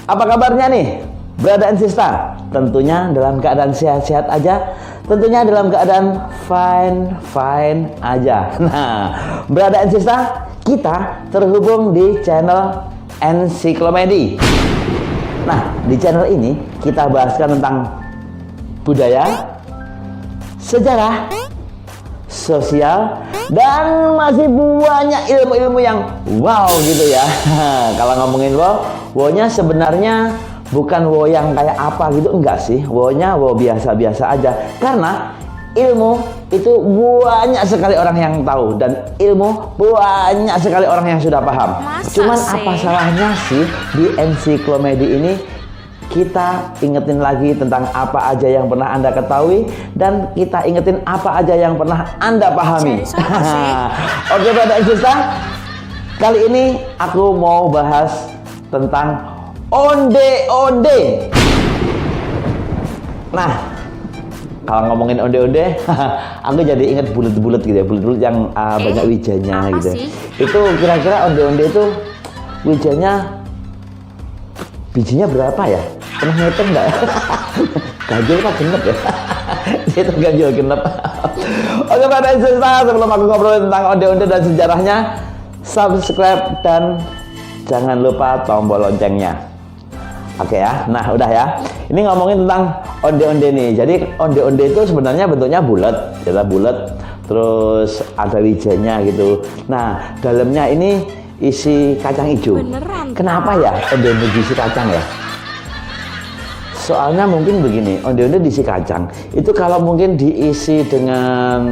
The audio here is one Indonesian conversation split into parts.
Apa kabarnya nih, Brada and Sista? Tentunya dalam keadaan sehat-sehat aja. Tentunya dalam keadaan fine aja. Nah, Brada and Sista, kita terhubung di channel Ensiklomedi. Nah, di channel ini kita bahaskan tentang budaya, sejarah, sosial, dan masih banyak ilmu-ilmu yang wow gitu ya. Kalau ngomongin wow-nya sebenarnya bukan wow yang kayak apa gitu, enggak sih. Wow-nya wow biasa-biasa aja. Karena ilmu itu banyak sekali orang yang tahu, dan ilmu banyak sekali orang yang sudah paham. Cuman apa salahnya sih di Ensiklomedi ini kita ingetin lagi tentang apa aja yang pernah Anda ketahui, dan kita ingetin apa aja yang pernah Anda pahami. Oke, Brada and Sista, kali ini aku mau bahas tentang onde-onde. Nah, kalau ngomongin onde-onde, aku jadi ingat bulat-bulat gitu ya, bulat-bulat yang banyak wijanya gitu. Sih? Itu kira-kira onde-onde itu wijanya bijinya berapa ya? Pernah ngitung nggak? Ganjil apa genep ya? Itu ganjil genep. Oke, Brada and Sista, sebelum aku ngobrol tentang onde-onde dan sejarahnya, subscribe dan jangan lupa tombol loncengnya. Oke ya, nah udah ya. Ini ngomongin tentang onde-onde nih. Jadi onde-onde itu sebenarnya bentuknya bulat, ya bulat. Terus ada wijanya gitu. Nah, dalamnya ini isi kacang hijau. Beneran? Kenapa ya onde-onde diisi kacang ya? Soalnya mungkin begini, onde-onde diisi kacang. Itu kalau mungkin diisi dengan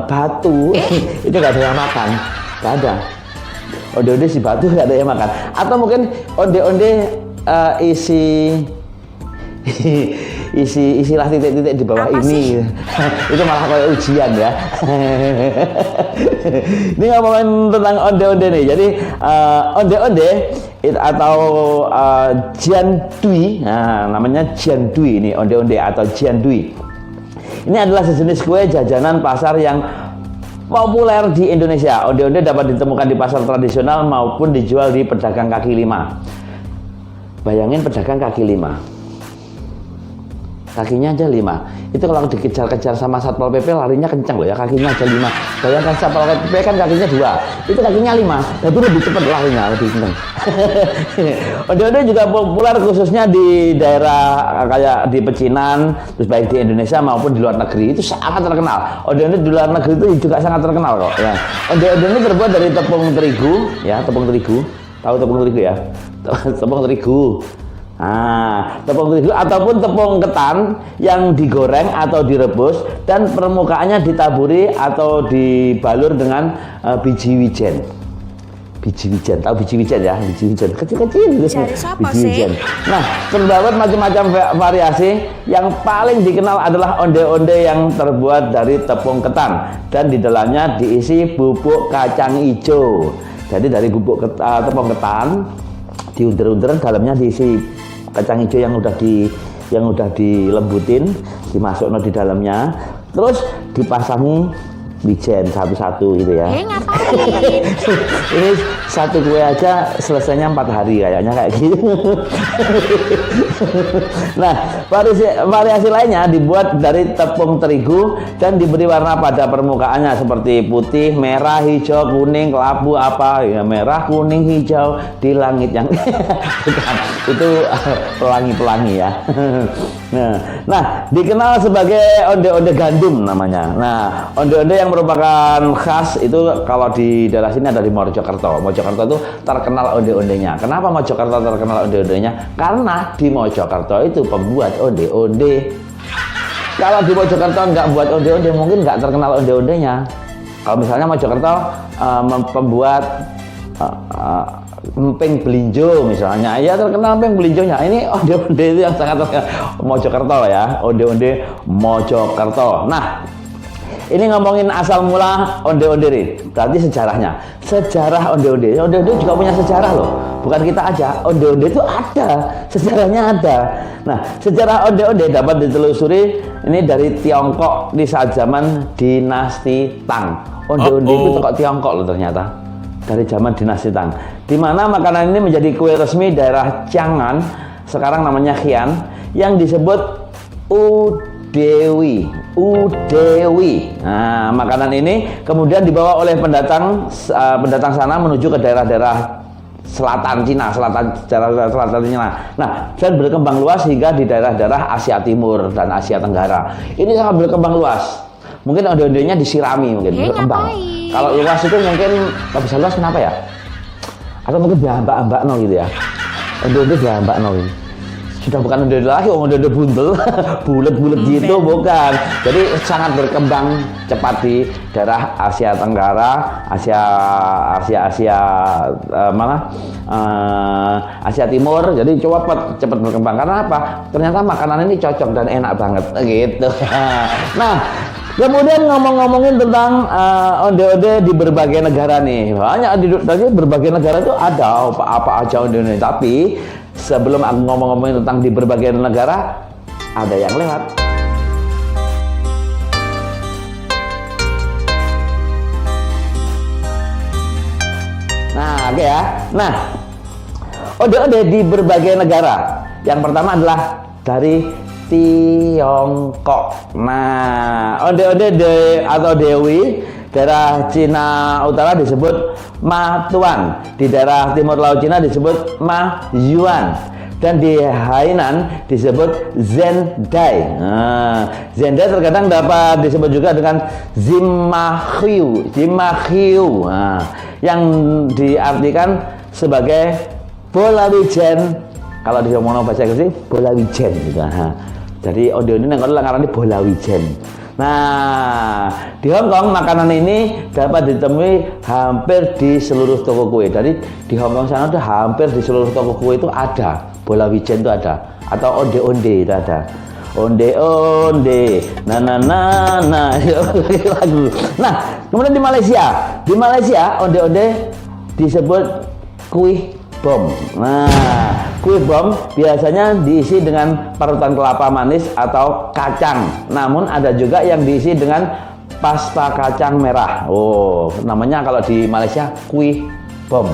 batu, itu nggak ada yang makan, nggak ada. Onde-onde si batu nggak ada yang makan. Atau mungkin onde-onde isilah titik-titik di bawah apa ini. Itu malah kayak ujian ya. Ini ngomongin tentang onde-onde nih. Jadi onde-onde atau jiandui, nah, namanya jiandui ini, onde-onde atau jiandui. Ini adalah sejenis kue jajanan pasar yang populer di Indonesia. Onde-onde dapat ditemukan di pasar tradisional maupun dijual di pedagang kaki lima. Bayangin pedagang kaki lima, kakinya aja 5. Itu kalau dikejar-kejar sama Satpol PP larinya kencang loh ya, kakinya aja 5. Bayangkan Satpol PP kan kakinya 2, itu kakinya 5, tapi lebih cepat larinya, lebih kencang. Onde-onde juga populer khususnya di daerah kayak di pecinan, terus baik di Indonesia maupun di luar negeri itu sangat terkenal. Onde-onde di luar negeri itu juga sangat terkenal kok ya. Onde-onde ini terbuat dari tepung terigu ya, tepung terigu. Tahu tepung terigu ya? Tepung terigu. Nah, tepung terigu ataupun tepung ketan yang digoreng atau direbus dan permukaannya ditaburi atau dibalur dengan biji wijen. Biji wijen, tahu biji wijen ya? Biji wijen kecil-kecil gitu. Biji wijen. Nah, terdapat macam-macam variasi. Yang paling dikenal adalah onde-onde yang terbuat dari tepung ketan dan di dalamnya diisi bubuk kacang hijau. Jadi dari bubuk tepung ketan diunter-unter, dalamnya diisi kacang hijau yang udah dilembutin, dimasukkan di dalamnya, terus dipasangi wijen satu-satu gitu ya. Ngapain? Ini satu kue aja selesainya 4 hari kayaknya kayak gitu. Nah, variasi lainnya dibuat dari tepung terigu dan diberi warna pada permukaannya seperti putih, merah, hijau, kuning, kelabu apa ya, merah, kuning, hijau di langit yang bukan, itu pelangi-pelangi ya. Nah, dikenal sebagai onde-onde gandum namanya. Nah, onde-onde yang merupakan khas itu kalau di daerah sini ada di Mojokerto. Mojokerto itu terkenal onde-ondenya. Kenapa Mojokerto terkenal onde-ondenya? Karena di Mojokerto itu pembuat onde-onde. Kalau di Mojokerto nggak buat onde-onde, mungkin nggak terkenal onde-ondenya. Kalau misalnya Mojokerto pembuat emping belinjo misalnya, ya terkenal emping belinjonya. Ini onde-onde itu yang sangat terkenal Mojokerto ya, onde-onde Mojokerto. Nah, ini ngomongin asal mula onde-onde nih, berarti sejarahnya. Sejarah onde-onde, onde-onde juga punya sejarah loh. Bukan kita aja, onde-onde itu ada, sejarahnya ada. Nah, sejarah onde-onde dapat ditelusuri ini dari Tiongkok di saat zaman dinasti Tang. Onde-onde itu kok Tiongkok loh ternyata. dari zaman dinasti Tang, di mana makanan ini menjadi kue resmi daerah Chang'an, sekarang namanya Xi'an, yang disebut Udewi. Nah, makanan ini kemudian dibawa oleh pendatang sana menuju ke daerah-daerah selatan Cina, daerah selatan Cina. Nah, dan berkembang luas hingga di daerah-daerah Asia Timur dan Asia Tenggara. Ini sangat berkembang luas. Mungkin onde-ondenya disirami, mungkin berkembang. Kalau luas itu mungkin nggak bisa luas, kenapa ya? Atau mungkin diambak-ambak gitu ya. Onde-onde diambak gitu. Sudah bukan onde-onde lagi, onde-onde buntel, bulat-bulat gitu, bukan. Jadi sangat berkembang cepat di daerah Asia Tenggara, Asia Timur. Jadi cepat berkembang. Karena apa? Ternyata makanan ini cocok dan enak banget, gitu. Nah, kemudian ngomongin tentang onde-onde di berbagai negara nih. Banyak di berbagai negara itu ada apa aja onde-onde. Tapi sebelum aku ngomongin tentang di berbagai negara, ada yang lewat. Nah, oke ya. Nah, onde-onde di berbagai negara. Yang pertama adalah dari Tiongkok. Nah, onde-onde atau dewi daerah Cina Utara disebut Ma Tuan, di daerah Timur Laut Cina disebut Ma Yuan, dan di Hainan disebut Zhendai. Nah, Zhendai terkadang dapat disebut juga dengan Zimahiu. Nah, yang diartikan sebagai bola wijen. Kalau di ngomong bahasa Inggris, bola wijen gitu. Nah, jadi onde-onde yang ngarani bola wijen. Nah, di Hong Kong makanan ini dapat ditemui hampir di seluruh toko kue. Jadi di Hong Kong sana tuh hampir di seluruh toko kue itu ada bola wijen, itu ada, atau onde-onde itu ada. Onde-onde, nah lagu. Nah, kemudian di Malaysia onde-onde disebut kuih bom. Nah, kuih bom biasanya diisi dengan parutan kelapa manis atau kacang. Namun ada juga yang diisi dengan pasta kacang merah. Oh, namanya kalau di Malaysia kuih bom.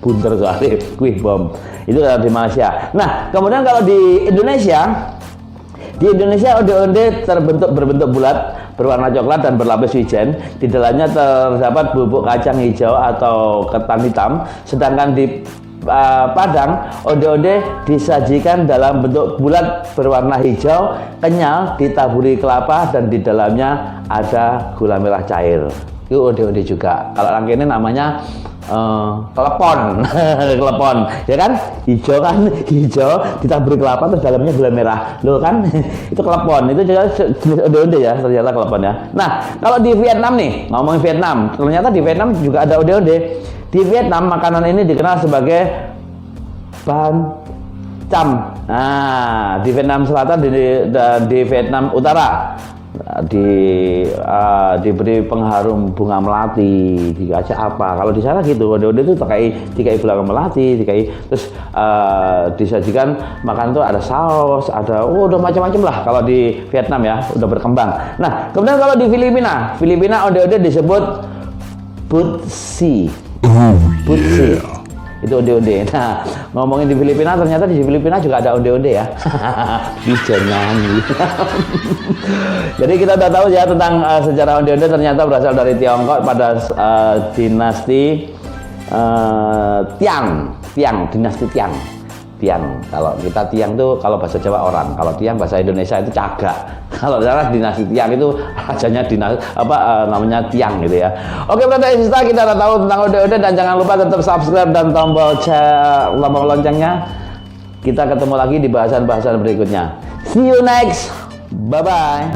Bunter soalnya, kuih bom. Itu kalau di Malaysia. Nah, kemudian kalau di Indonesia onde-onde berbentuk bulat, berwarna coklat dan berlapis wijen. Di dalamnya terdapat bubuk kacang hijau atau ketan hitam. Sedangkan di Padang, onde-onde disajikan dalam bentuk bulat berwarna hijau, kenyal, ditaburi kelapa, dan di dalamnya ada gula merah cair. Itu onde-onde juga. Kalau orang ini namanya kelepon. Kelepon, ya kan? Hijau ditaburi kelapa, terus dalamnya gula merah. Loh kan? Itu kelepon. Itu juga jenis onde-onde ya, ternyata kelepon ya. Nah, kalau di Vietnam nih, ngomongin Vietnam, ternyata di Vietnam juga ada onde-onde. Di Vietnam makanan ini dikenal sebagai ban cam. Nah, di Vietnam Selatan dan di Vietnam Utara diberi pengharum bunga melati, dikasih apa? Kalau di sana gitu, onde-onde itu dikai bunga melati, terus disajikan makan tuh ada saus, ada udah macam-macam lah. Kalau di Vietnam ya udah berkembang. Nah, kemudian kalau di Filipina onde-onde disebut butsi. Butsi. Itu onde-onde. Nah, ngomongin di Filipina, ternyata di Filipina juga ada onde-onde ya. Jangan. Jadi kita udah tahu ya tentang sejarah onde-onde, ternyata berasal dari Tiongkok pada dinasti dinasti Tiang. Kalau kita Tiang tuh kalau bahasa Jawa orang, kalau Tiang bahasa Indonesia itu Cagak. Kalau daerah dinasti Tiang itu rajanya namanya Tiang gitu ya. Oke, berarti kita udah tahu tentang onde-onde, dan jangan lupa tetap subscribe dan tombol loncengnya. Kita ketemu lagi di bahasan-bahasan berikutnya. See you next. Bye bye.